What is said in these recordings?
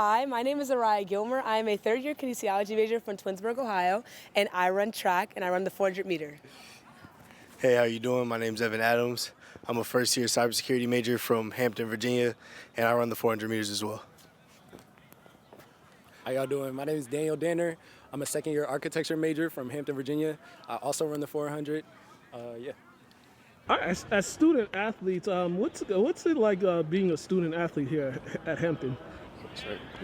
Hi, my name is Arriah Gilmer. I am a third-year kinesiology major from Twinsburg, Ohio, and I run track, and I run the 400-meter. Hey, how you doing? My name's Evan Adams. I'm a first-year cybersecurity major from Hampton, Virginia, and I run the 400 meters as well. How y'all doing? My name is Daniel Danner. I'm a second-year architecture major from Hampton, Virginia. I also run the 400. Yeah. All right, as student athletes, what's it like being a student athlete here at Hampton?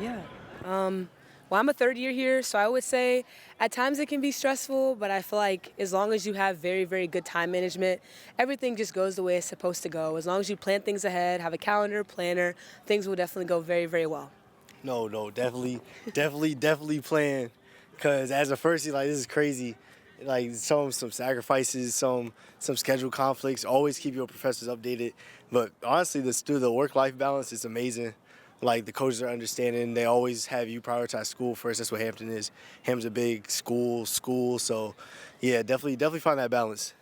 Yeah. Well, I'm a third year here, so I would say at times it can be stressful, but I feel like as long as you have very, very good time management, everything just goes the way it's supposed to go. As long as you plan things ahead, have a calendar, planner, things will definitely go very, very well. No, definitely plan. Because as a first year, like, this is crazy. Like, some sacrifices, some schedule conflicts. Always keep your professors updated. But honestly, the work-life balance is amazing. Like, the coaches are understanding. They always have you prioritize school first. That's what Hampton is. Hampton's a big school. So, yeah, definitely find that balance.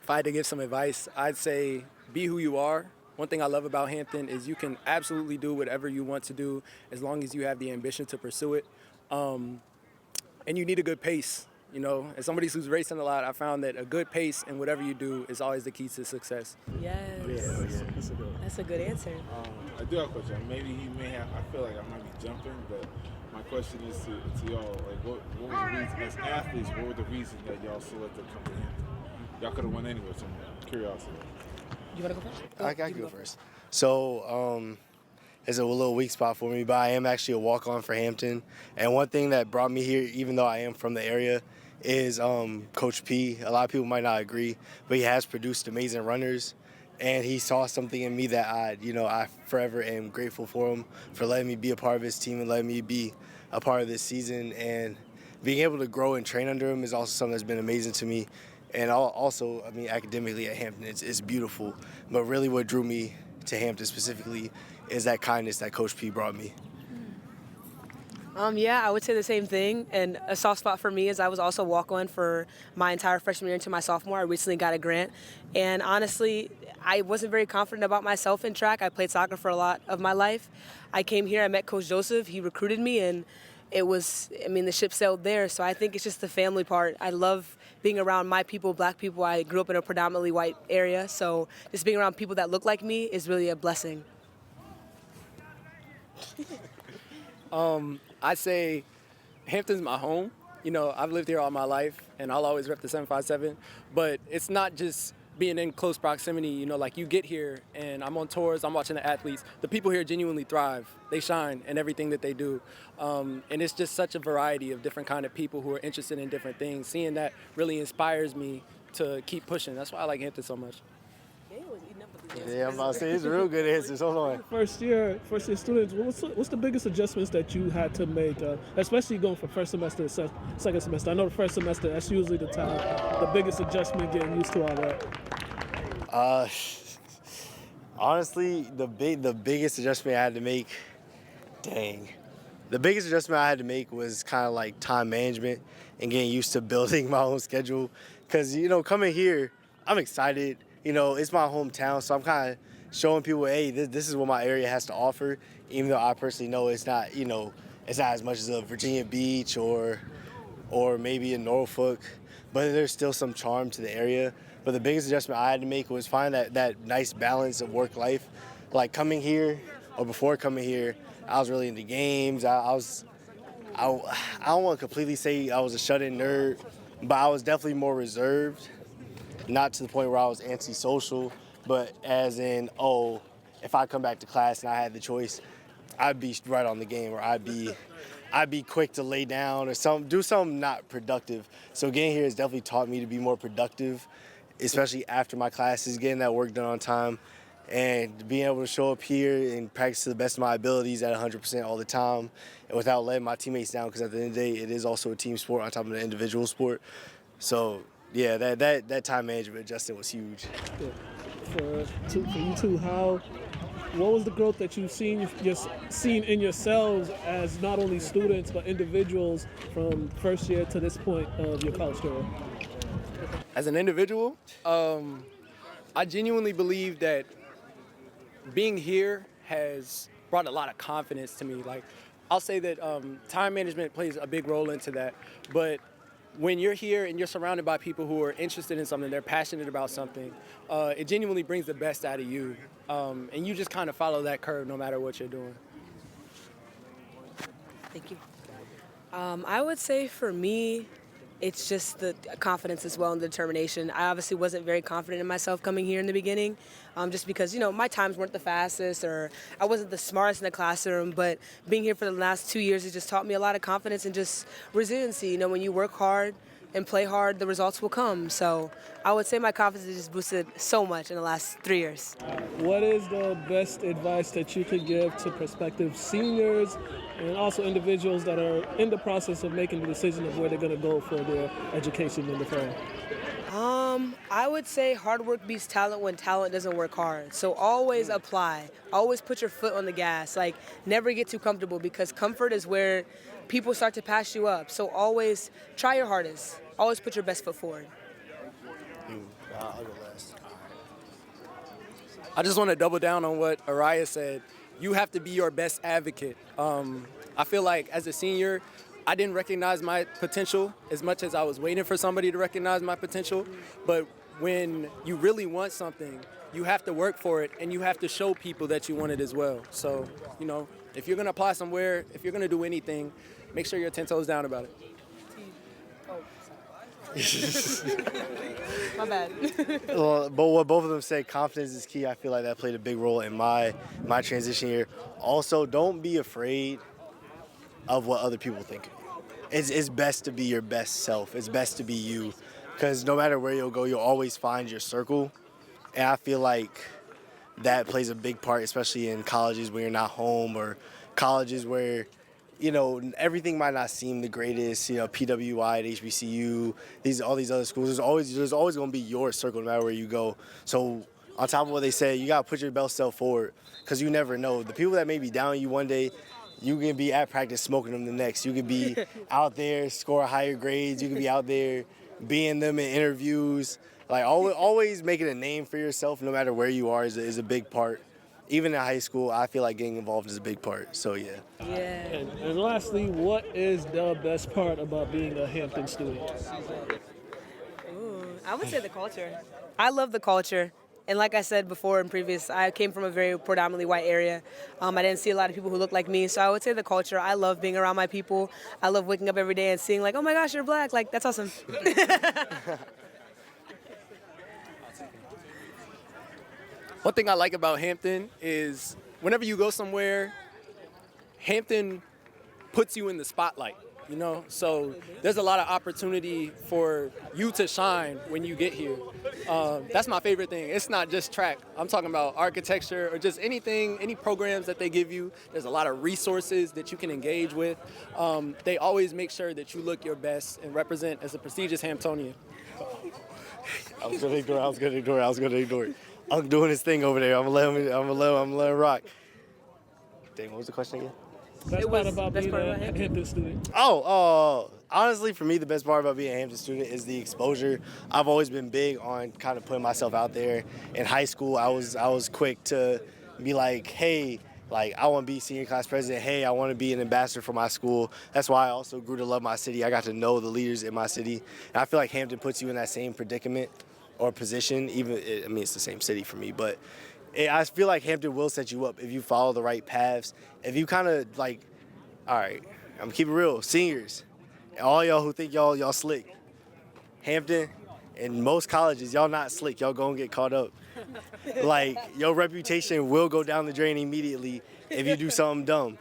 If I had to give some advice, I'd say be who you are. One thing I love about Hampton is you can absolutely do whatever you want to do as long as you have the ambition to pursue it. And you need a good pace. You know, as somebody who's racing a lot, I found that a good pace in whatever you do is always the key to success. Yes. That's a good answer. I do have a question. Maybe he may have. I feel like I might be jumping, but my question is to y'all. Like, what was the reason as athletes? What were the reasons that y'all selected to come to Hampton? Y'all could have won anywhere. So, curiosity. You want to go first? I can go first. So, it's a little weak spot for me, but I am actually a walk-on for Hampton. And one thing that brought me here, even though I am from the area, is Coach P. A lot of people might not agree, but he has produced amazing runners. And he saw something in me that I forever am grateful for him for letting me be a part of his team and letting me be a part of this season. And being able to grow and train under him is also something that's been amazing to me. And also, I mean, academically at Hampton, it's beautiful. But really what drew me to Hampton specifically is that kindness that Coach P brought me. Yeah, I would say the same thing. And a soft spot for me is I was also walk-on for my entire freshman year into my sophomore. I recently got a grant. And honestly, I wasn't very confident about myself in track. I played soccer for a lot of my life. I came here, I met Coach Joseph. He recruited me, and the ship sailed there. So I think it's just the family part. I love being around my people, black people. I grew up in a predominantly white area. So just being around people that look like me is really a blessing. I'd say Hampton's my home. You know, I've lived here all my life, and I'll always rep the 757. But it's not just being in close proximity. You know, like you get here, and I'm on tours, I'm watching the athletes. The people here genuinely thrive. They shine in everything that they do. And it's just such a variety of different kind of people who are interested in different things. Seeing that really inspires me to keep pushing. That's why I like Hampton so much. Yeah, I'm about to say, it's a real good answer. Hold on. First year students, what's the biggest adjustments that you had to make, especially going from first semester to second semester? I know the first semester, that's usually the time, the biggest adjustment, getting used to all that. Honestly, the biggest adjustment I had to make, the biggest adjustment I had to make was kind of like time management and getting used to building my own schedule. Because, coming here, I'm excited. It's my hometown, so I'm kind of showing people, hey, this is what my area has to offer, even though I personally know it's not, it's not as much as a Virginia Beach or maybe in Norfolk, but there's still some charm to the area. But the biggest adjustment I had to make was find that nice balance of work-life. Like coming here, or before coming here, I was really into games. I don't want to completely say I was a shut-in nerd, but I was definitely more reserved. Not to the point where I was antisocial, but as in, if I come back to class and I had the choice, I'd be right on the game, or I'd be quick to lay down or do something not productive. So getting here has definitely taught me to be more productive, especially after my classes, getting that work done on time, and being able to show up here and practice to the best of my abilities at 100% all the time, and without letting my teammates down, because at the end of the day, it is also a team sport on top of an individual sport. So yeah, that time management adjustment was huge. For you two, what was the growth that you've seen in yourselves as not only students but individuals from first year to this point of your college career? As an individual, I genuinely believe that being here has brought a lot of confidence to me. Like, I'll say that time management plays a big role into that. But when you're here and you're surrounded by people who are interested in something, they're passionate about something, it genuinely brings the best out of you. And you just kind of follow that curve no matter what you're doing. Thank you. I would say for me, it's just the confidence as well and the determination. I obviously wasn't very confident in myself coming here in the beginning, just because, my times weren't the fastest or I wasn't the smartest in the classroom. But being here for the last 2 years has just taught me a lot of confidence and just resiliency. When you work hard and play hard, the results will come. So I would say my confidence has just boosted so much in the last 3 years. What is the best advice that you could give to prospective seniors and also individuals that are in the process of making the decision of where they're going to go for their education in the fall? I would say hard work beats talent when talent doesn't work hard. So always apply. Always put your foot on the gas. Like, never get too comfortable, because comfort is where people start to pass you up. So always try your hardest. Always put your best foot forward. I'll go last. I just want to double down on what Arriah said. You have to be your best advocate. I feel like as a senior, I didn't recognize my potential as much as I was waiting for somebody to recognize my potential. But when you really want something, you have to work for it, and you have to show people that you want it as well. So, if you're going to apply somewhere, if you're going to do anything, make sure you're 10 toes down about it. My bad. Well, but what both of them said, confidence is key. I feel like that played a big role in my transition here. Also, don't be afraid of what other people think of you. It's best to be your best self. It's best to be you, because no matter where you'll go, you'll always find your circle. And I feel like that plays a big part, especially in colleges where you're not home, or colleges where, everything might not seem the greatest. PWI at HBCU, all these other schools. There's always going to be your circle no matter where you go. So on top of what they say, you got to put your best self forward, because you never know. The people that may be down on you one day, you can be at practice smoking them the next. You could be out there score higher grades. You could be out there being them in interviews. Like, always making a name for yourself no matter where you are is a big part. Even in high school, I feel like getting involved is a big part. So, yeah. Yeah. And lastly, what is the best part about being a Hampton student? Ooh, I would say the culture. I love the culture. And like I said before in previous, I came from a very predominantly white area. I didn't see a lot of people who look like me. So I would say the culture. I love being around my people. I love waking up every day and seeing, like, oh my gosh, you're black. Like, that's awesome. One thing I like about Hampton is whenever you go somewhere, Hampton puts you in the spotlight, So there's a lot of opportunity for you to shine when you get here. That's my favorite thing. It's not just track. I'm talking about architecture or just anything, any programs that they give you. There's a lot of resources that you can engage with. They always make sure that you look your best and represent as a prestigious Hamptonian. I was gonna ignore it. I'm doing his thing over there. I'm gonna let him rock. Dang, what was the question again? Best part about being a Hampton student. Honestly, for me, the best part about being a Hampton student is the exposure. I've always been big on kind of putting myself out there. In high school, I was quick to be like, hey, like, I want to be senior class president. Hey, I want to be an ambassador for my school. That's why I also grew to love my city. I got to know the leaders in my city. And I feel like Hampton puts you in that same predicament or position. It's the same city for me, but I feel like Hampton will set you up if you follow the right paths. If you kind of all right, I'm gonna keep it real, seniors, all y'all who think y'all slick, Hampton and most colleges, y'all not slick. Y'all gonna get caught up. Like, your reputation will go down the drain immediately if you do something dumb.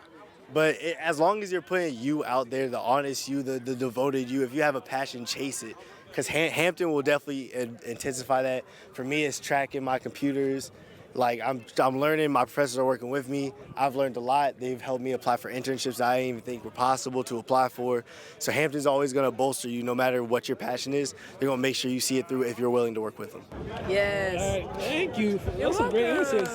But as long as you're putting you out there, the honest you, the devoted you, if you have a passion, chase it. Because Hampton will definitely intensify that. For me, it's tracking my computers. Like, I'm learning. My professors are working with me. I've learned a lot. They've helped me apply for internships I didn't even think were possible to apply for. So Hampton's always going to bolster you no matter what your passion is. They're going to make sure you see it through if you're willing to work with them. Yes. All right, thank you. Those are great answers.